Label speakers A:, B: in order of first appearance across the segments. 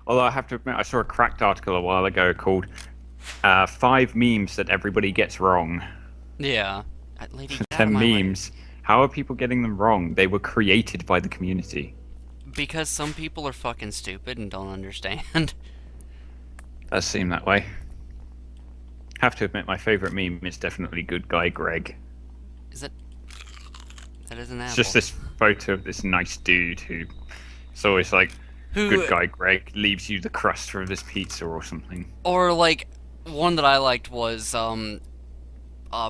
A: Although I have to admit, I saw a cracked article a while ago called 5 memes that everybody gets wrong.
B: Yeah. Lady, get out of
A: 10
B: my way.
A: memes. How are people getting them wrong? They were created by the community.
B: Because some people are fucking stupid and don't understand.
A: Does seem that way. Have to admit, my favorite meme is definitely Good Guy Greg.
B: Is it? That is an
A: It's just
B: apple.
A: this photo of this nice dude who it's always like, Good
B: Who,
A: Guy Greg leaves you the crust from his pizza or something.
B: or like, one that I liked was,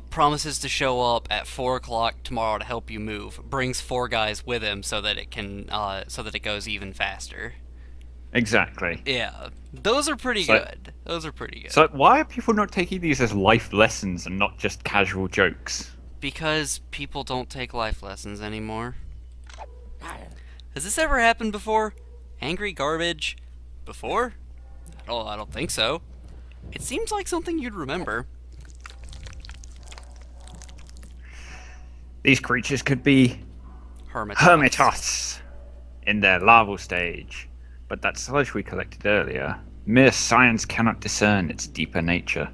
B: promises to show up at 4 o'clock tomorrow to help you move. Brings 4 guys with him so that so that it goes even faster.
A: Exactly.
B: Yeah, those are pretty
A: So,
B: good. Those are pretty
A: so
B: good.
A: why are people not taking these as life lessons and not just casual jokes?
B: Because people don't take life lessons anymore. Has this ever happened before? Angry garbage? Before? I don't think so. It seems like something you'd remember.
A: These creatures could be
B: Hermitots.
A: hermitots in their larval stage, but that sludge we collected earlier, mere science cannot discern its deeper nature.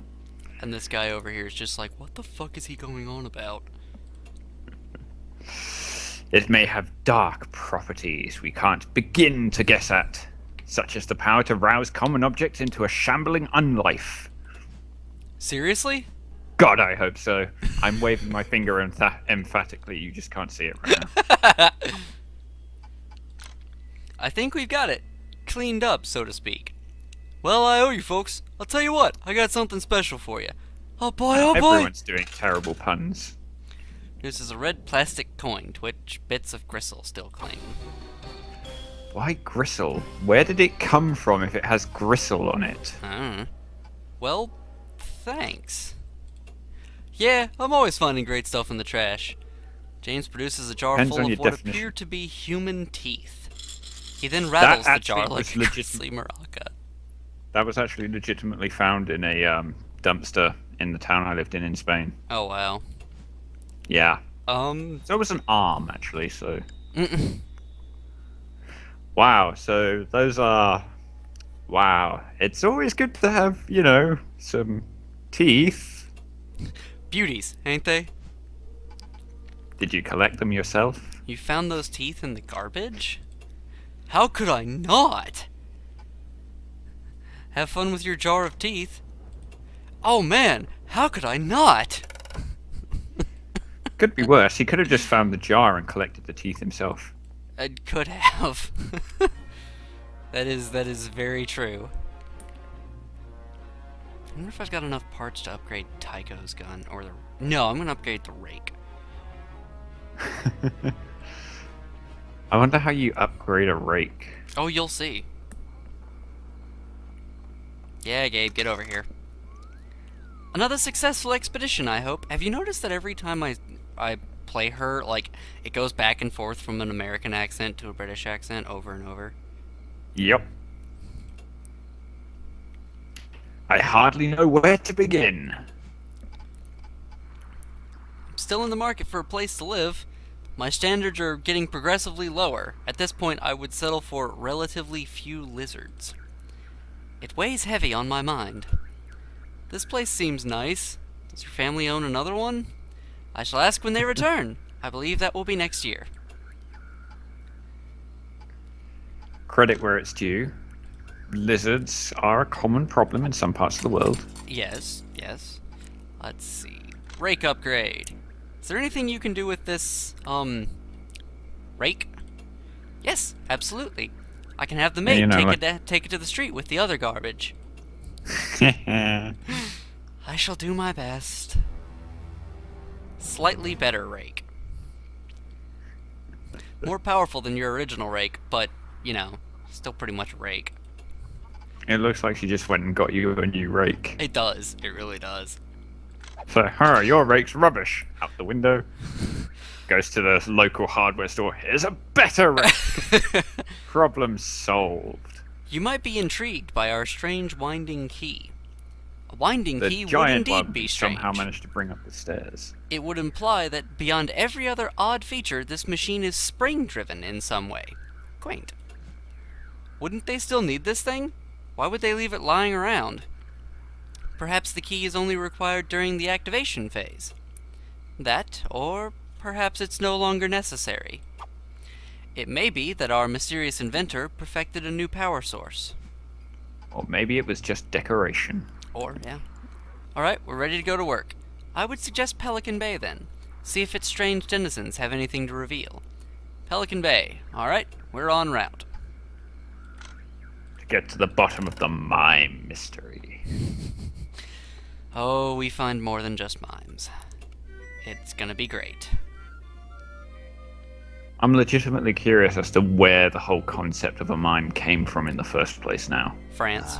B: And this guy over here is just like, what the fuck is he going on about?
A: It may have dark properties we can't begin to guess at, such as the power to rouse common objects into a shambling unlife.
B: Seriously?
A: God, I hope so. I'm waving my finger emphatically. You just can't see it right now.
B: I think we've got it. Cleaned up, so to speak. Well, I owe you folks. I'll tell you what, I got something special for you. Oh boy, oh boy!
A: Everyone's doing terrible puns.
B: This is a red plastic coin to which bits of gristle still cling.
A: Why gristle? Where did it come from if it has gristle on it?
B: I don't know. Well, thanks. Yeah, I'm always finding great stuff in the trash. James produces a jar
A: Depends
B: full
A: on your
B: of what
A: definition.
B: appear to be human teeth. He then
A: That
B: rattles the jar
A: actually
B: like
A: was
B: a
A: legit.
B: grizzly maraca.
A: That was actually legitimately found in a dumpster in the town I lived in Spain.
B: Oh wow.
A: Yeah.
B: Um.
A: So it was an arm, actually, so...
B: Mm-mm.
A: Wow, so those are... Wow. It's always good to have, some teeth.
B: Beauties, ain't they?
A: Did you collect them yourself?
B: You found those teeth in the garbage? How could I not? Have fun with your jar of teeth. Oh man, how could I not?
A: Could be worse. He could have just found the jar and collected the teeth himself.
B: I could have. That is very true. I wonder if I've got enough parts to upgrade Tycho's gun or the. No, I'm gonna upgrade the rake.
A: I wonder how you upgrade a rake.
B: Oh, you'll see. Yeah, Gabe, get over here. Another successful expedition, I hope. Have you noticed that every time I play her, like, it goes back and forth from an American accent to a British accent over and over?
A: Yep. I hardly know where to begin.
B: I'm still in the market for a place to live. My standards are getting progressively lower. At this point, I would settle for relatively few lizards. It weighs heavy on my mind. This place seems nice. Does your family own another one? I shall ask when they return. I believe that will be next year.
A: Credit where it's due. Lizards are a common problem in some parts of the world.
B: Yes, yes. Let's see. Rake upgrade. Is there anything you can do with this, rake? Yes, absolutely. I can have the
A: Yeah,
B: maid take it to the street with the other garbage. I shall do my best. Slightly better rake. More powerful than your original rake, but, still pretty much a rake.
A: It looks like she just went and got you a new rake.
B: It does. It really does.
A: So, your rake's rubbish. Out the window. Goes to the local hardware store. Here's a better rake. Problem solved.
B: You might be intrigued by our strange winding key. A winding
A: The
B: key would
A: giant
B: indeed
A: one
B: be strange.
A: somehow managed to bring up the stairs.
B: It would imply that beyond every other odd feature, this machine is spring-driven in some way. Quaint. Wouldn't they still need this thing? Why would they leave it lying around? Perhaps the key is only required during the activation phase. That, or perhaps it's no longer necessary. It may be that our mysterious inventor perfected a new power source.
A: Or maybe it was just decoration.
B: Yeah. Alright, we're ready to go to work. I would suggest Pelican Bay then. See if its strange denizens have anything to reveal. Pelican Bay. Alright, we're en route.
A: To get to the bottom of the mime mystery.
B: Oh, we find more than just mimes. It's gonna be great.
A: I'm legitimately curious as to where the whole concept of a mime came from in the first place now.
B: France.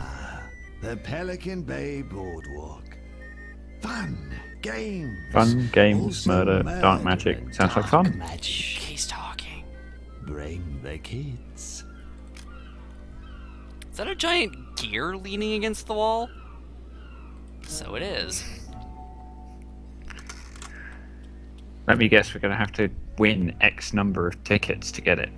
C: The Pelican Bay Boardwalk. Fun, games.
A: Fun, games,
C: Also
A: murder, dark magic.
C: and
A: Sounds like
C: dark
A: fun.
C: magic.
B: He's talking.
C: Bring the kids.
B: Is that a giant gear leaning against the wall? So it is.
A: Let me guess, we're going to have to win X number of tickets to get it.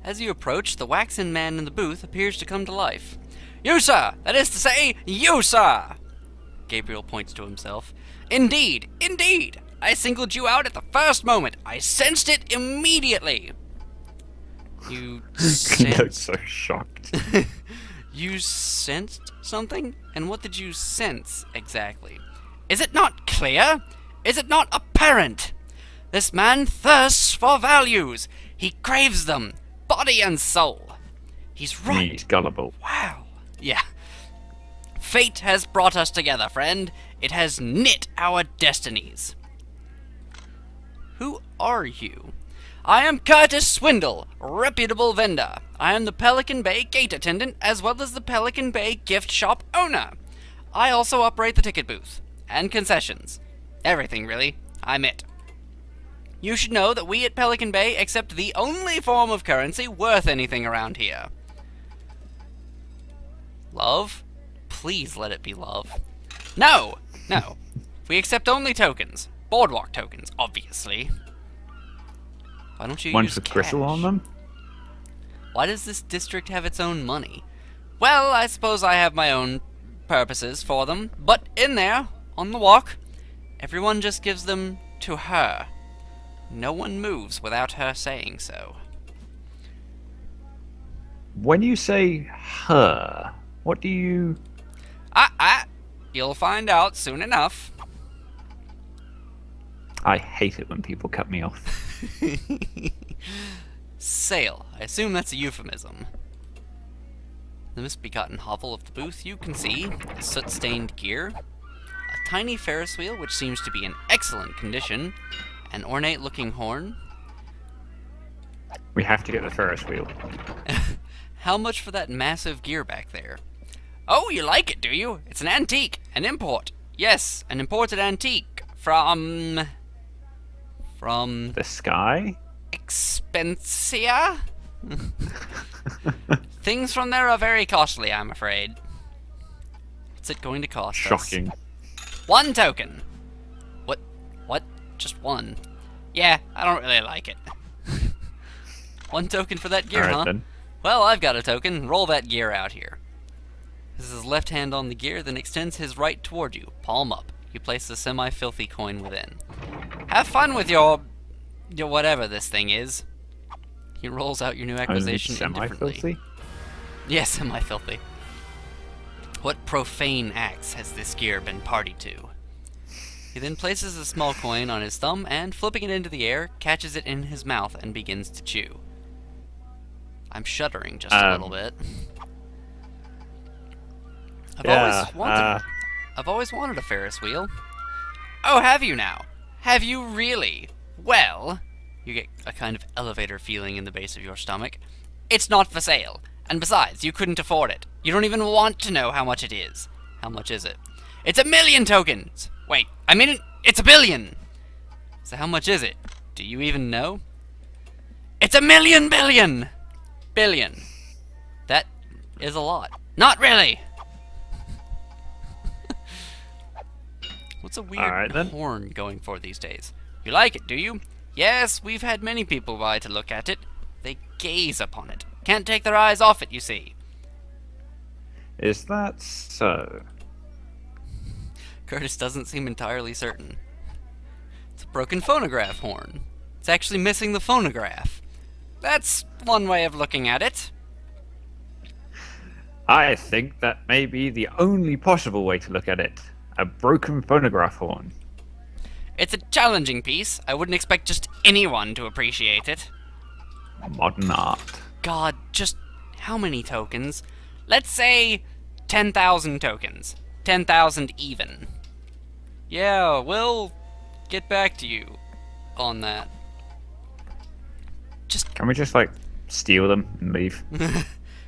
B: As you approach, the waxen man in the booth appears to come to life. You, sir! That is to say, you, sir! Gabriel points to himself. Indeed, indeed! I singled you out at the first moment. I sensed it immediately. You
A: He looks
B: sensed...
A: so shocked.
B: You sensed something? And what did you sense, exactly? Is it not clear? Is it not apparent? This man thirsts for values. He craves them, body and soul. He's right.
A: He's gullible.
B: Wow. Yeah. Fate has brought us together, friend. It has knit our destinies. Who are you? I am Curtis Swindle, reputable vendor. I am the Pelican Bay gate attendant as well as the Pelican Bay gift shop owner. I also operate the ticket booth and concessions. Everything, really. I'm it. You should know that we at Pelican Bay accept the only form of currency worth anything around here. Love? Please let it be love. No! No. We accept only tokens. Boardwalk tokens, obviously. Why don't you
A: Ones
B: use
A: with
B: cash?
A: bristle on them?
B: Why does this district have its own money? Well, I suppose I have my own purposes for them, but in there, on the walk, everyone just gives them to her. No one moves without her saying so.
A: When you say her, what do you...
B: You'll find out soon enough.
A: I hate it when people cut me off.
B: Sale. I assume that's a euphemism. The misbegotten hovel of the booth you can see is soot-stained gear, a tiny Ferris wheel which seems to be in excellent condition, an ornate-looking horn.
A: We have to get the Ferris wheel.
B: How much for that massive gear back there? Oh, you like it, do you? It's an antique, an import. Yes, an imported antique from
A: The sky?
B: Expensia? Things from there are very costly, I'm afraid. What's it going to cost
A: Shocking.
B: us? 1 token. What? Just 1? Yeah, I don't really like it. 1 token for that gear,
A: Alright
B: huh?
A: then.
B: Well, I've got a token. Roll that gear out here. This is his left hand on the gear, then extends his right toward you, palm up. You place the semi-filthy coin within. Have fun with your whatever this thing is. He rolls out your new acquisition indifferently.
A: Semi-filthy?
B: Yes, semi-filthy. What profane acts has this gear been party to? He then places a small coin on his thumb and, flipping it into the air, catches it in his mouth and begins to chew. I'm shuddering just a little bit. I've always wanted a Ferris wheel. Oh, have you now? Have you really? Well, you get a kind of elevator feeling in the base of your stomach. It's not for sale. And besides, you couldn't afford it. You don't even want to know how much it is. How much is it? It's 1,000,000 tokens! Wait, I mean, it's 1,000,000,000! So how much is it? Do you even know? It's 1,000,000,000,000,000! Billion. That is a lot. Not really! What's a weird horn going for these days? You like it, do you? Yes, we've had many people by to look at it. They gaze upon it, can't take their eyes off it, you see.
A: Is that so?
B: Curtis doesn't seem entirely certain. It's a broken phonograph horn. It's actually missing the phonograph. That's one way of looking at it.
A: I think that may be the only possible way to look at it. A broken phonograph horn.
B: It's a challenging piece. I wouldn't expect just anyone to appreciate it.
A: Modern art.
B: God, just how many tokens? Let's say 10,000 tokens. 10,000 even. Yeah, we'll get back to you on that.
A: Can we just, like, steal them and leave?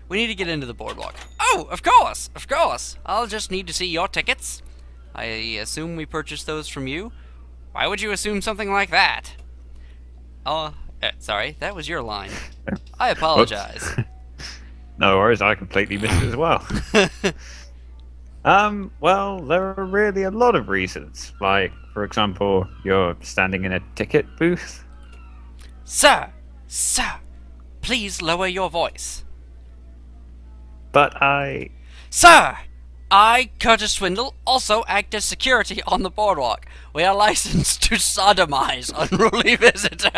B: We need to get into the boardwalk. Oh, of course, of course. I'll just need to see your tickets. I assume we purchased those from you. Why would you assume something like that? Oh, sorry, that was your line. I apologize.
A: No worries, I completely missed it as well. Well, there are really a lot of reasons. Like, for example, you're standing in a ticket booth.
B: Sir, please lower your voice.
A: But
B: Sir, I, Curtis Swindle, also act as security on the boardwalk. We are licensed to sodomize unruly visitor.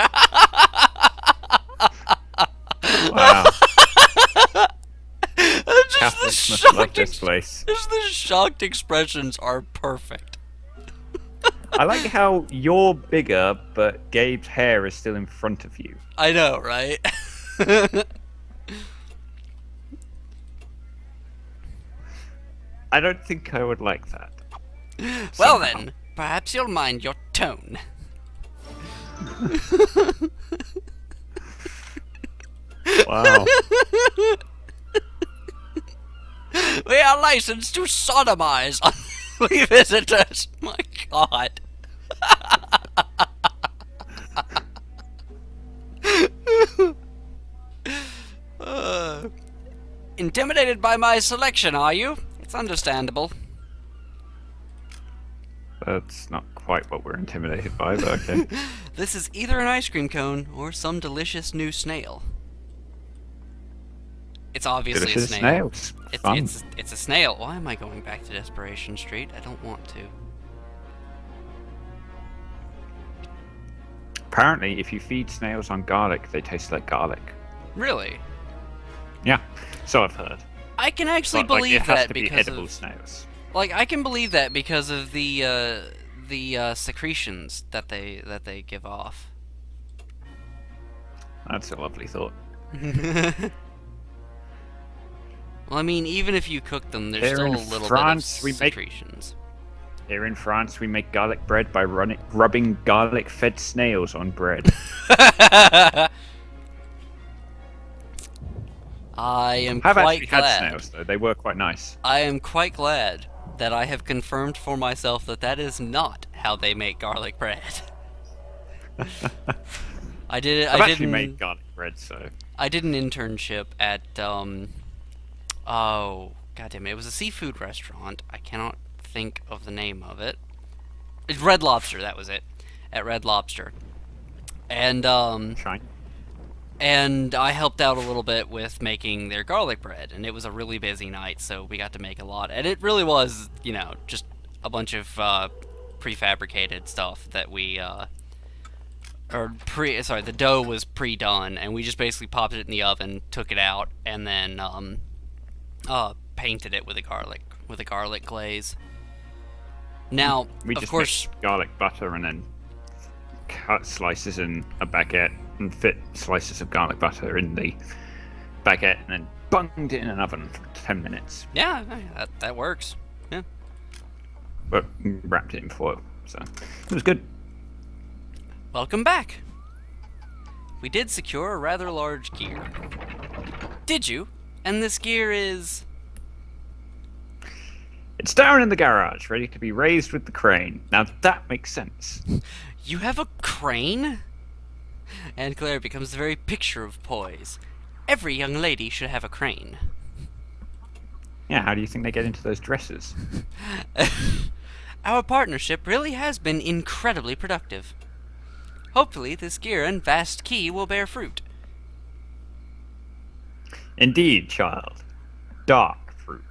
A: Wow.
B: Just
A: Catholics must love this place.
B: Just the shocked expressions are perfect.
A: I like how you're bigger, but Gabe's hair is still in front of you.
B: I know, right?
A: I don't think I would like that.
B: Well
A: Somehow.
B: then, perhaps you'll mind your tone.
A: Wow.
B: We are licensed to sodomize unruly visitors. My God. Intimidated by my selection, are you? It's understandable.
A: That's not quite what we're intimidated by, but okay.
B: This is either an ice cream cone or some delicious new snail. It's obviously
A: Delicious
B: a snail.
A: snails. Fun.
B: It's a snail. Why am I going back to Desperation Street? I don't want to.
A: Apparently, if you feed snails on garlic, they taste like garlic.
B: Really?
A: Yeah, so I've heard.
B: I can actually
A: But, like,
B: believe
A: it has
B: that
A: to be
B: because
A: edible
B: of
A: snails.
B: like I can believe that because of the secretions that they give off.
A: That's a lovely thought.
B: Well, I mean, even if you cook them, there's
A: Here
B: still
A: in
B: a little
A: France,
B: bit
A: we
B: of
A: make-
B: secretions.
A: Here in France, we make garlic bread by rubbing garlic-fed snails on bread.
B: I am
A: I've
B: quite
A: actually had
B: glad.
A: snails, though. They were quite nice.
B: I am quite glad that I have confirmed for myself that that is not how they make garlic bread. I did it.
A: I've
B: I
A: actually
B: didn't.
A: made garlic bread, so...
B: I did an internship at oh goddamn it was a seafood restaurant. I cannot think of the name of it. It's Red Lobster, that was it. At Red Lobster. And
A: Shine.
B: and I helped out a little bit with making their garlic bread, and it was a really busy night, so we got to make a lot. And it really was, you know, just a bunch of prefabricated stuff that we the dough was pre-done, and we just basically popped it in the oven, took it out, and then painted it with a garlic glaze. Now,
A: We
B: of
A: just
B: course,
A: mixed garlic butter and then cut slices in a baguette and fit slices of garlic butter in the baguette and then bunged it in an oven for 10 minutes.
B: yeah, that works. Yeah.
A: But wrapped it in foil, so it was good.
B: Welcome back. We did secure a rather large gear. Did you? And this gear is...
A: It's down in the garage, ready to be raised with the crane. Now that makes sense.
B: You have a crane? And Claire becomes the very picture of poise. Every young lady should have a crane.
A: Yeah, how do you think they get into those dresses?
B: Our partnership really has been incredibly productive. Hopefully this gear and vast key will bear fruit.
A: Indeed, child. Dark fruit.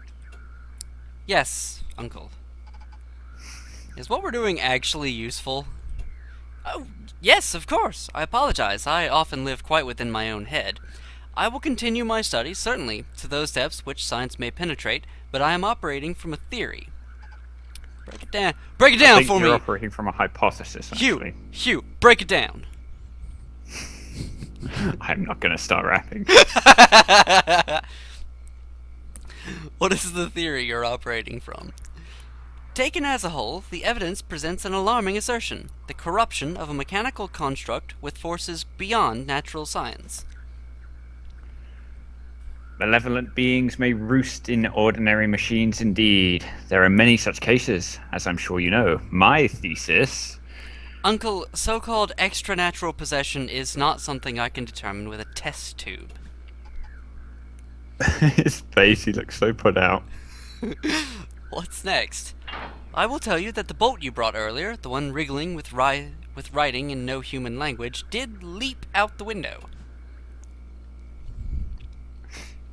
B: Yes, Uncle. Is what we're doing actually useful? Oh, yes, of course. I apologize. I often live quite within my own head. I will continue my studies, certainly, to those depths which science may penetrate, but I am operating from a theory. Break it down. Break it
A: I
B: down
A: think
B: for
A: you're
B: me!
A: operating from a hypothesis, actually.
B: Hugh, break it down.
A: I'm not going to start rapping.
B: What is the theory you're operating from? Taken as a whole, the evidence presents an alarming assertion: the corruption of a mechanical construct with forces beyond natural science.
A: Malevolent beings may roost in ordinary machines indeed. There are many such cases, as I'm sure you know. My thesis...
B: Uncle, so-called extra-natural possession is not something I can determine with a test tube.
A: His face, he looks so put out.
B: What's next? I will tell you that the bolt you brought earlier, the one wriggling with writing in no human language, did leap out the window.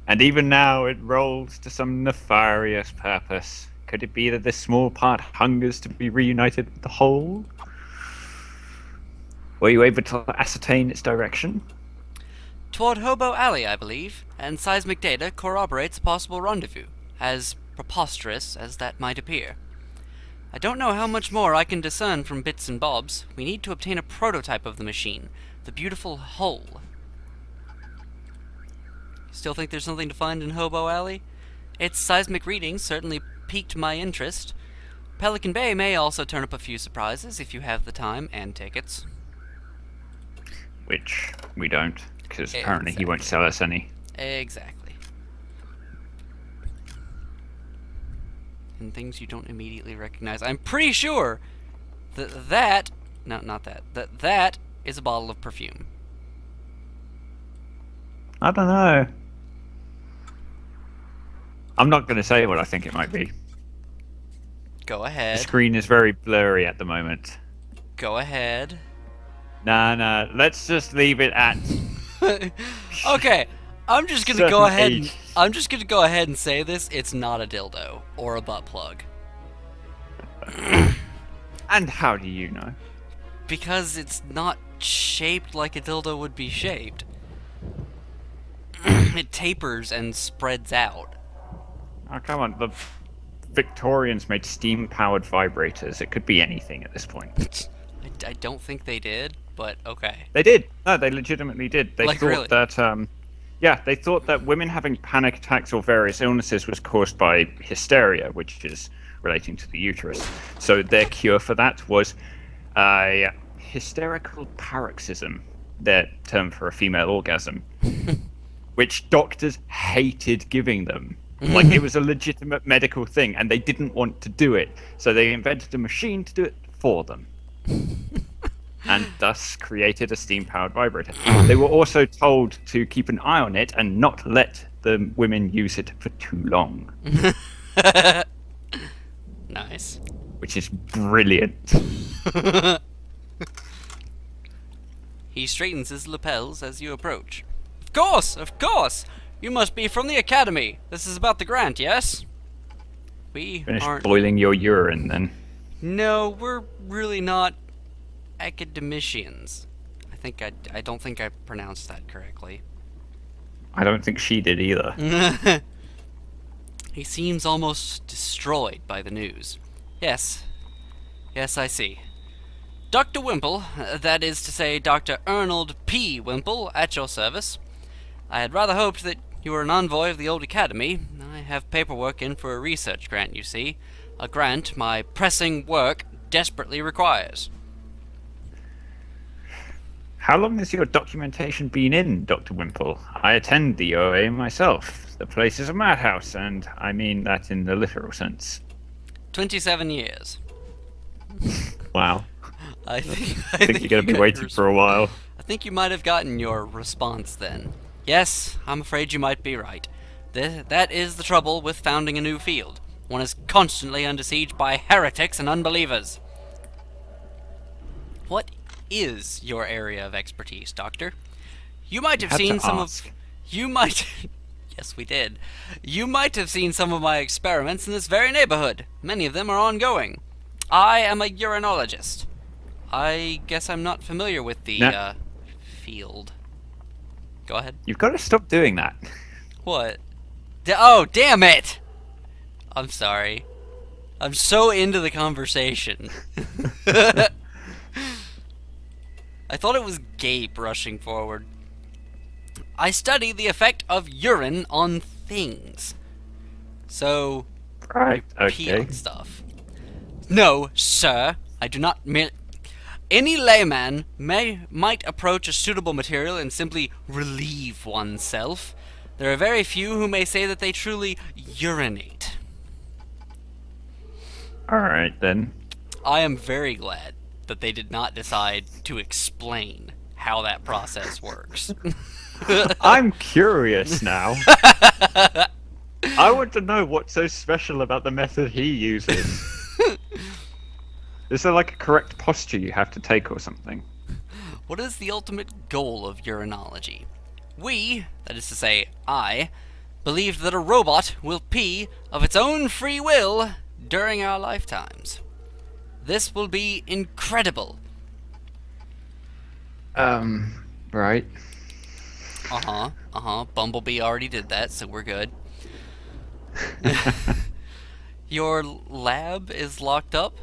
A: And even now it rolls to some nefarious purpose. Could it be that this small part hungers to be reunited with the whole? Were you able to ascertain its direction?
B: Toward Hobo Alley, I believe, and seismic data corroborates a possible rendezvous, as preposterous as that might appear. I don't know how much more I can discern from bits and bobs. We need to obtain a prototype of the machine, the beautiful hull. Still think there's something to find in Hobo Alley? Its seismic readings certainly piqued my interest. Pelican Bay may also turn up a few surprises if you have the time and tickets.
A: Which we don't, because apparently he won't sell us any.
B: Exactly. And things you don't immediately recognize. I'm pretty sure that is a bottle of perfume.
A: I don't know. I'm not going to say what I think it might be.
B: Go
A: The
B: ahead.
A: screen is very blurry at the moment.
B: Go ahead.
A: Nah, let's just leave it at...
B: Okay, I'm just gonna
A: Certain
B: go ahead.
A: age.
B: I'm just gonna go ahead and say this. It's not a dildo or a butt plug
A: And how do you know?
B: because it's not shaped like a dildo would be shaped. It tapers and spreads out.
A: Oh, come on. The Victorians made steam-powered vibrators. It could be anything at this point.
B: I don't think they did, but okay.
A: They did. No, they legitimately did. They
B: Like,
A: thought
B: really?
A: that, yeah, they thought that women having panic attacks or various illnesses was caused by hysteria, which is relating to the uterus. So their cure for that was hysterical paroxysm, their term for a female orgasm, which doctors hated giving them. Like, it was a legitimate medical thing, and they didn't want to do it. So they invented a machine to do it for them. And thus created a steam-powered vibrator. They were also told to keep an eye on it and not let the women use it for too long.
B: Nice.
A: Which is brilliant.
B: He straightens his lapels as you approach. Of course! You must be from the Academy. This is about the grant, yes? We
A: Finish
B: aren't...
A: boiling your urine, then.
B: No, we're really not academicians. I don't think I pronounced that correctly.
A: I don't think she did either.
B: He seems almost destroyed by the news. Yes, I see. Dr. Wimple, that is to say Dr. Arnold P. Wimple, at your service. I had rather hoped that you were an envoy of the old Academy. I have paperwork in for a research grant, you see. A grant my pressing work desperately requires.
A: How long has your documentation been in, Dr. Wimple? I attend the OA myself. The place is a madhouse, and I mean that in the literal sense.
B: 27 years.
A: Wow.
B: I think
A: You're going to be waiting for a while.
B: I think you might have gotten your response then. Yes, I'm afraid you might be right. That is the trouble with founding a new field. One is constantly under siege by heretics and unbelievers. What is your area of expertise, Doctor? You might have
A: had
B: seen
A: to
B: some
A: ask.
B: of... You might... Yes, we did. You might have seen some of my experiments in this very neighborhood. Many of them are ongoing. I am a urinologist. I guess I'm not familiar with the,
A: No.
B: field. Go ahead.
A: You've got to stop doing that.
B: What? Oh, damn it! I'm sorry. I'm so into the conversation. I thought it was Gabe rushing forward. I study the effect of urine on things. So,
A: Right.
B: pee
A: Okay.
B: on stuff. No, sir, I do not merely... Any layman might approach a suitable material and simply relieve oneself. There are very few who may say that they truly urinate.
A: All right then.
B: I am very glad that they did not decide to explain how that process works.
A: I'm curious now. I want to know what's so special about the method he uses. Is there like a correct posture you have to take or something?
B: What is the ultimate goal of urinology? We, that is to say, I, believed that a robot will pee of its own free will during our lifetimes. This will be incredible.
A: Right.
B: Bumblebee already did that, so we're good. Your lab is locked up?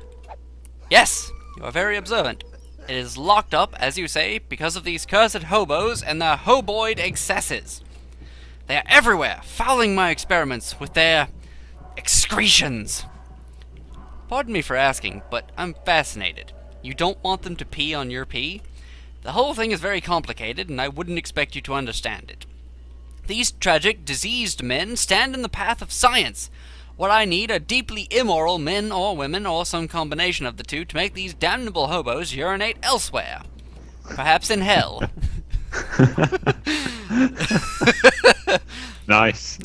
B: Yes, you are very observant. It is locked up, as you say, because of these cursed hobos and their hoboid excesses. They are everywhere, fouling my experiments with their excretions. Pardon me for asking, but I'm fascinated. You don't want them to pee on your pee? The whole thing is very complicated, and I wouldn't expect you to understand it. These tragic, diseased men stand in the path of science. What I need are deeply immoral men or women, or some combination of the two, to make these damnable hobos urinate elsewhere. Perhaps in hell.
A: Nice.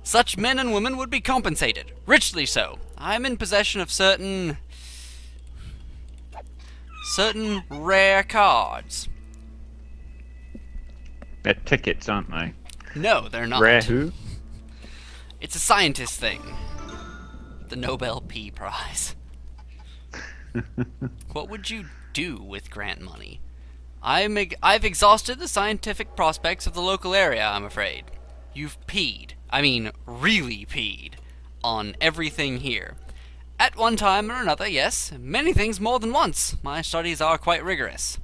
B: Such men and women would be compensated, richly so. I am in possession of certain rare cards.
A: They're tickets, aren't they?
B: No, they're not.
A: Rare who?
B: It's a scientist thing. The Nobel P Prize. What would you do with grant money? I've exhausted the scientific prospects of the local area, I'm afraid. You've peed, I mean really peed, on everything here. At one time or another, yes. Many things more than once. My studies are quite rigorous.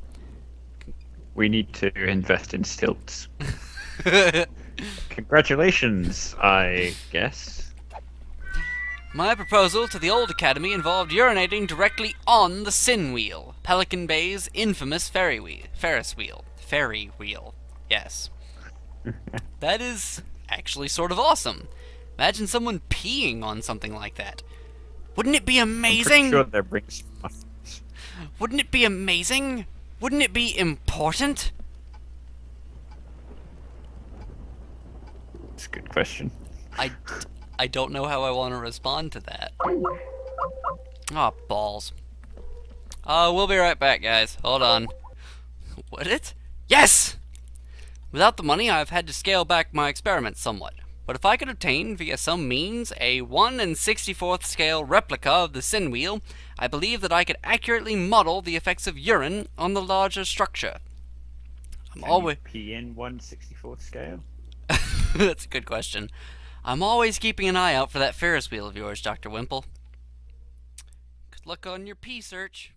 A: We need to invest in stilts. Congratulations, I guess.
B: My proposal to the old academy involved urinating directly on the sin wheel, Pelican Bay's infamous Ferris wheel. Ferry wheel. Yes. That is actually sort of awesome. Imagine someone peeing on something like that. Wouldn't it be amazing?
A: I'm pretty sure there brings muffins.
B: Wouldn't it be amazing? Wouldn't it be important?
A: That's a good question.
B: I don't know how I want to respond to that. Aw, balls. We'll be right back, guys. Hold on. Would it? Yes! Without the money, I've had to scale back my experiments somewhat. But if I could obtain, via some means, a 1 64th scale replica of the sin wheel, I believe that I could accurately model the effects of urine on the larger structure.
A: Can you pee in 1/64th scale?
B: That's a good question. I'm always keeping an eye out for that Ferris wheel of yours, Dr. Wimple. Good luck on your pee search.